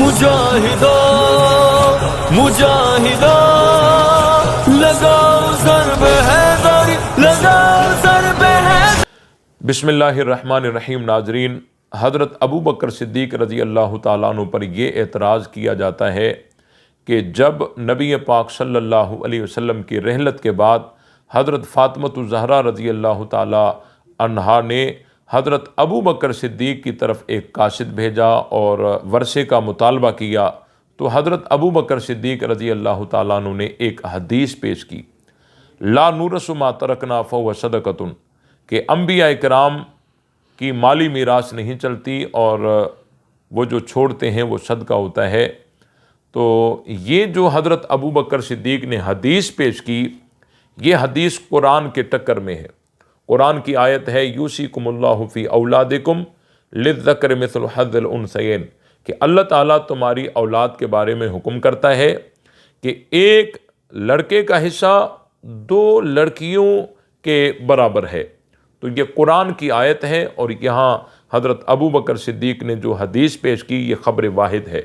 मुजाहिदो मुजाहिदो लगाओ ज़र्ब हैदरी, लगाओ ज़र्ब हैदरी। बिस्मिल्लाहिर्रहमानिर्रहीम। नाजरीन, हज़रत अबू बकर सिद्दीक़ रज़ी अल्लाह ताला अन्हु पर यह एतराज़ किया जाता है कि जब नबी पाक सल्लल्लाहु अलैहि वसल्लम की रहलत के बाद हज़रत फ़ातिमा ज़हरा रज़ी अल्लाह ताला अन्हा ने हज़रत अबू बकर सिद्दीक़ की तरफ एक कासिद भेजा और वर्षे का मुतालबा किया, तो हज़रत अबू बकर सिद्दीक़ रज़ी अल्लाह ताला अन्हु ने एक हदीस पेश की, ला नूरसु मा तरकना फ़हुव सदक़तुन, कि अंबिया इकराम की माली मीरास नहीं चलती और वो जो छोड़ते हैं वो सदका होता है। तो ये जो हज़रत अबू बकर सिद्दीक़ ने हदीस पेश की, ये हदीस कुरान के टक्कर में है। कुरान की आयत है, यूसीकुमुल्लाहु फ़ी औलादिकुम लिज़्ज़करि मिस्लु हज़्ज़िल उन्सयैन, कि अल्लाह ताला तुम्हारी औलाद के बारे में हुक्म करता है कि एक लड़के का हिस्सा दो लड़कियों के बराबर है। तो ये कुरान की आयत है और यहाँ हज़रत अबू बकर सिद्दीक़ ने जो हदीस पेश की, ये ख़बर वाहिद है।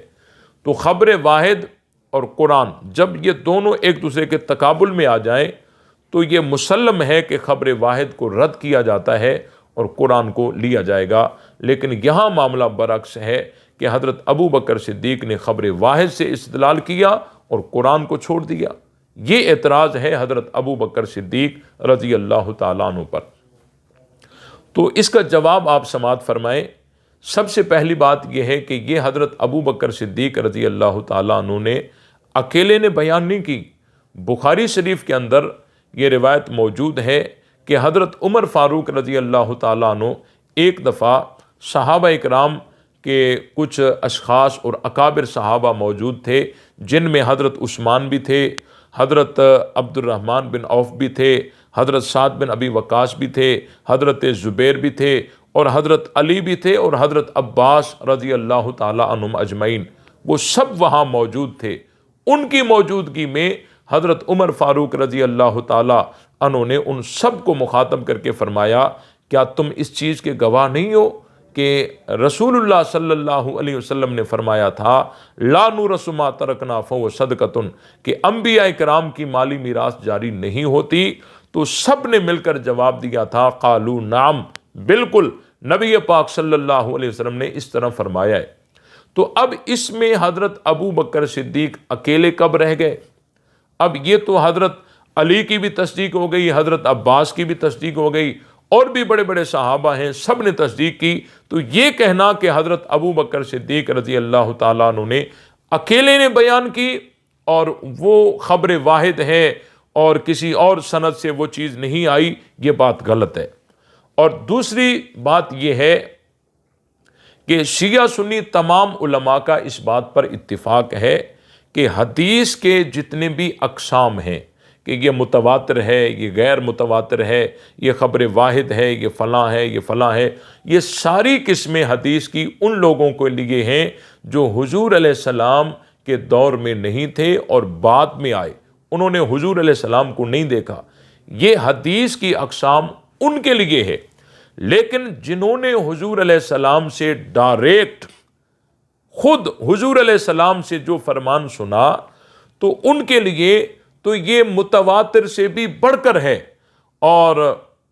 तो ख़बर वाहिद और कुरान जब ये दोनों एक दूसरे के तकाबुल में आ जाएं, तो ये मुसल्लम है कि ख़बर वाहिद को रद्द किया जाता है और कुरान को लिया जाएगा। लेकिन यहाँ मामला बरअक्स है कि हज़रत अबू बकर सिद्दीक़ ने ख़बर वाहिद से इस्तिदलाल किया और कुरान को छोड़ दिया। ये एतराज़ है हज़रत अबू बकर सिद्दीक़ रज़ी अल्लाह ताला अन्हु पर। तो इसका जवाब आप समाअत फरमाएँ। सबसे पहली बात यह है कि ये हज़रत अबू बकर सिद्दीक़ रज़ी अल्लाह ताला अन्हु ने अकेले ने बयान नहीं की। बुखारी शरीफ के अंदर ये रिवायत मौजूद है कि हज़रत उमर फ़ारूक रज़ी अल्लाह ताला अन्हु एक दफ़ा सहाबा इकराम के कुछ अशख़ास और अकाबिर सहाबा मौजूद थे, जिनमें हज़रत उस्मान भी थे, हज़रत अब्दुर्रहमान बिन औफ़ भी थे, हज़रत साद बिन अबी वक़ास भी थे, हज़रत ज़ुबैर भी थे और हज़रत अली भी थे और हज़रत अब्बास रज़ी अल्लाह ताला अन्हुम अजमईन, वो सब वहाँ मौजूद थे। उनकी मौजूदगी में हज़रत उमर फ़ारूक रज़ी अल्लाह ताला अन्हु ने उन सब को मुखातब करके फ़रमाया, क्या तुम इस चीज़ के गवाह नहीं हो कि रसूलुल्लाह सल्लल्लाहु अलैहि वसल्लम ने फ़रमाया था, ला नूरसु मा तरकना फ़हुव सदक़तुन, कि अंबिया इकराम की माली मीरास जारी नहीं होती। तो सब ने मिलकर जवाब दिया था, क़ालू नाम, बिल्कुल नबी पाक सल्लल्लाहु अलैहि वसल्लम ने इस तरह फ़रमाया है। तो अब इसमें हज़रत अबू बकर सिद्दीक़ अकेले कब रह गए? अब ये तो हज़रत अली की भी तस्दीक हो गई, हज़रत अब्बास की भी तस्दीक हो गई और भी बड़े बड़े सहाबा हैं, सब ने तस्दीक की। तो ये कहना कि हज़रत अबू बकर सिद्दीक़ रज़ी अल्लाह ताला अन्हु ने अकेले ने बयान की और वो ख़बर वाहिद है और किसी और सनद से वो चीज़ नहीं आई, ये बात गलत है। और दूसरी बात यह है कि शिया सुन्नी तमाम उलमा का इस बात पर इत्तिफाक है कि हदीस के जितने भी अक़साम हैं, कि ये मुतवातिर है, ये गैर मुतवातिर है, ये ख़बर वाहिद है, ये फ़लाँ है, ये फ़लाँ है, ये सारी किस्में हदीस की उन लोगों के लिए हैं जो हुज़ूर अलैहिस्सलाम के दौर में नहीं थे और बाद में आए, उन्होंने हुज़ूर अलैहिस्सलाम को नहीं देखा। ये हदीस की अक़साम उनके लिए है। लेकिन जिन्होंने हुज़ूर अलैहिस्सलाम से डायरेक्ट खुद हुज़ूर अलैहिस्सलाम से जो फरमान सुना, तो उनके लिए तो ये मुतवातिर से भी बढ़कर है और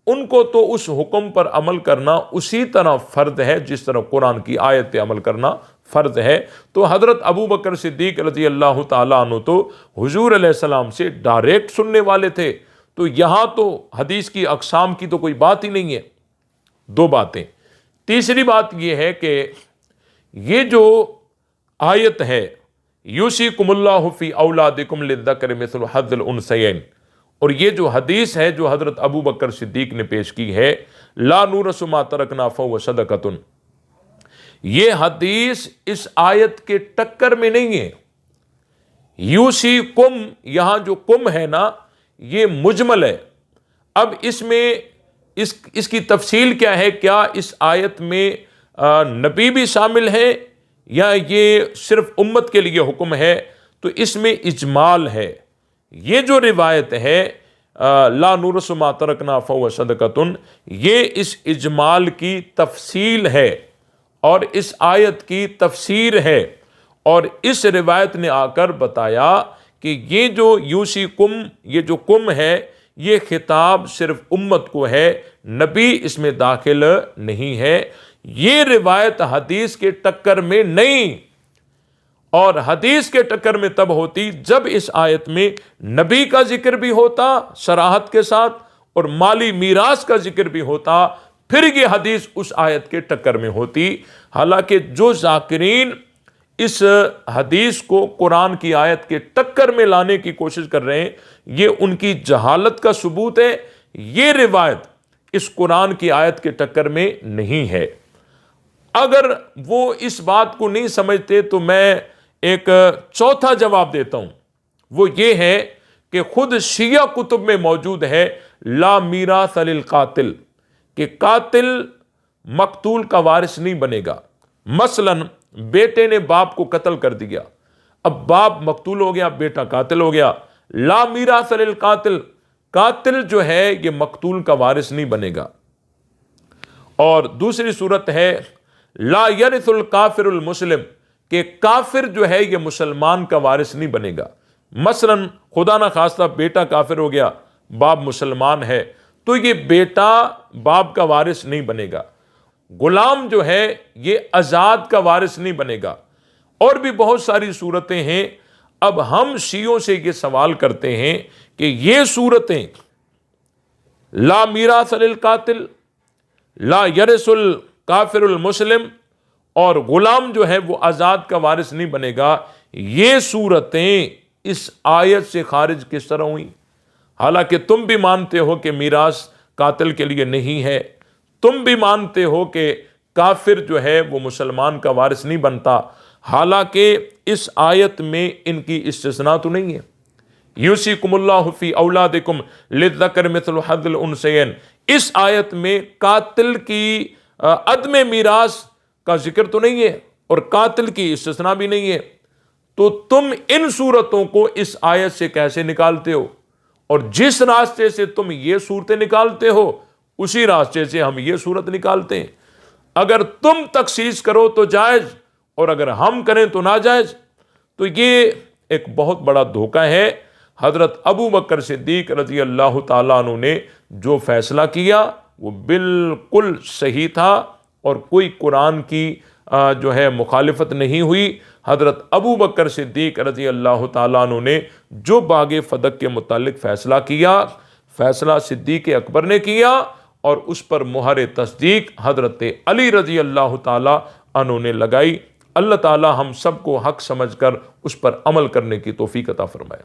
उनको तो उस हुक्म पर अमल करना उसी तरह फ़र्ज है जिस तरह कुरान की आयत पे अमल करना फ़र्ज है। तो हज़रत अबू बकर सिद्दीक़ रज़ी अल्लाह ताला अन्हु तो हुज़ूर अलैहिस्सलाम से डायरेक्ट सुनने वाले थे। तो यहाँ तो हदीस की अक़साम की तो कोई बात ही नहीं है। दो बातें। तीसरी बात यह है कि ये जो आयत है, यूसीकुमुल्लाहु फ़ी औलादिकुम लिज़्ज़करि मिस्लु हज़्ज़िल उन्सयैन, और ये जो हदीस है जो हज़रत अबू बकर सिद्दीक़ ने पेश की है, ला नूरसु मा तरकना फ़हुव सदक़तुन, ये हदीस इस आयत के टक्कर में नहीं है। यूसीकुम, यहाँ जो कुम है ना, ये मुजमल है। अब इसमें इसकी तफसील क्या है? क्या इस आयत में नबी भी शामिल है या ये सिर्फ उम्मत के लिए हुक्म है? तो इसमें इजमाल है। ये जो रिवायत है ला नुरसु मा तरकना फहुव सदकतुन, ये इस इजमाल की तफसील है और इस आयत की तफसीर है। और इस रिवायत ने आकर बताया कि ये जो यूसी कुम, ये जो कुम है, ये खिताब सिर्फ उम्मत को है, नबी इसमें दाखिल नहीं है। ये रिवायत हदीस के टक्कर में नहीं, और हदीस के टक्कर में तब होती जब इस आयत में नबी का जिक्र भी होता सराहत के साथ, और माली मीरास का जिक्र भी होता, फिर ये हदीस उस आयत के टक्कर में होती। हालांकि जो जाकिरीन इस हदीस को कुरान की आयत के टक्कर में लाने की कोशिश कर रहे हैं, ये उनकी जहालत का सबूत है। ये रिवायत इस कुरान की आयत के टक्कर में नहीं है। अगर वो इस बात को नहीं समझते तो मैं एक चौथा जवाब देता हूं, वो ये है कि खुद शिया कुतुब में मौजूद है ला मीरास लिल कातिल, कि कातिल मकतूल का वारिस नहीं बनेगा। मसलन बेटे ने बाप को कत्ल कर दिया, अब बाप मकतूल हो गया, बेटा कातिल हो गया। ला मीरास लिल कातिल, कातिल जो है ये मकतूल का वारिस नहीं बनेगा। और दूसरी सूरत है ला यरिसुल काफिरुल मुस्लिम, कि काफिर जो है ये मुसलमान का वारिस नहीं बनेगा। मसलन खुदा ना खास्ता बेटा काफिर हो गया, बाप मुसलमान है, तो ये बेटा बाप का वारिस नहीं बनेगा। गुलाम जो है ये आजाद का वारिस नहीं बनेगा। और भी बहुत सारी सूरतें हैं। अब हम शियों से ये सवाल करते हैं कि ये सूरतें ला मीरास लिल कातिल, ला यरिसुल काफिरुल मुस्लिम और गुलाम जो है वो आजाद का वारिस नहीं बनेगा, ये सूरतें इस आयत से खारिज किस तरह हुई? हालांकि तुम भी मानते हो कि मीरास कातिल के लिए नहीं है, तुम भी मानते हो कि काफिर जो है वो मुसलमान का वारिस नहीं बनता, हालांकि इस आयत में इनकी इस्तिस्ना तो नहीं है। यूसिकुमुल्लाहु फी औलादिकुम लिज़्ज़कर मिस्लु हज़्ज़िल उन्सयैन, इस आयत में कातिल की अदम मीरास का जिक्र तो नहीं है और कातिल की इस्तिस्ना भी नहीं है। तो तुम इन सूरतों को इस आयत से कैसे निकालते हो? और जिस रास्ते से तुम ये सूरतें निकालते हो उसी रास्ते से हम ये सूरत निकालते हैं। अगर तुम तखसीस करो तो जायज़, और अगर हम करें तो नाजायज़। तो ये एक बहुत बड़ा धोखा है। हज़रत अबू बकर सिद्दीक रज़ी अल्लाह ताला अन्हु ने जो फैसला किया वो बिल्कुल सही था और कोई कुरान की जो है मुखालिफत नहीं हुई। हज़रत अबू बकर सिद्दीक रज़ी अल्लाह ताला अन्हु ने जो बागे फ़दक के मुतालिक फ़ैसला किया, फ़ैसला सिद्दीक अकबर ने किया और उस पर मुहर तस्दीक हज़रत अली रज़ी अल्लाह ताला अन्हु ने लगाई। अल्लाह ताला हम सबको हक़ समझकर उस पर अमल करने की तौफ़ीक़ अता फ़रमाए।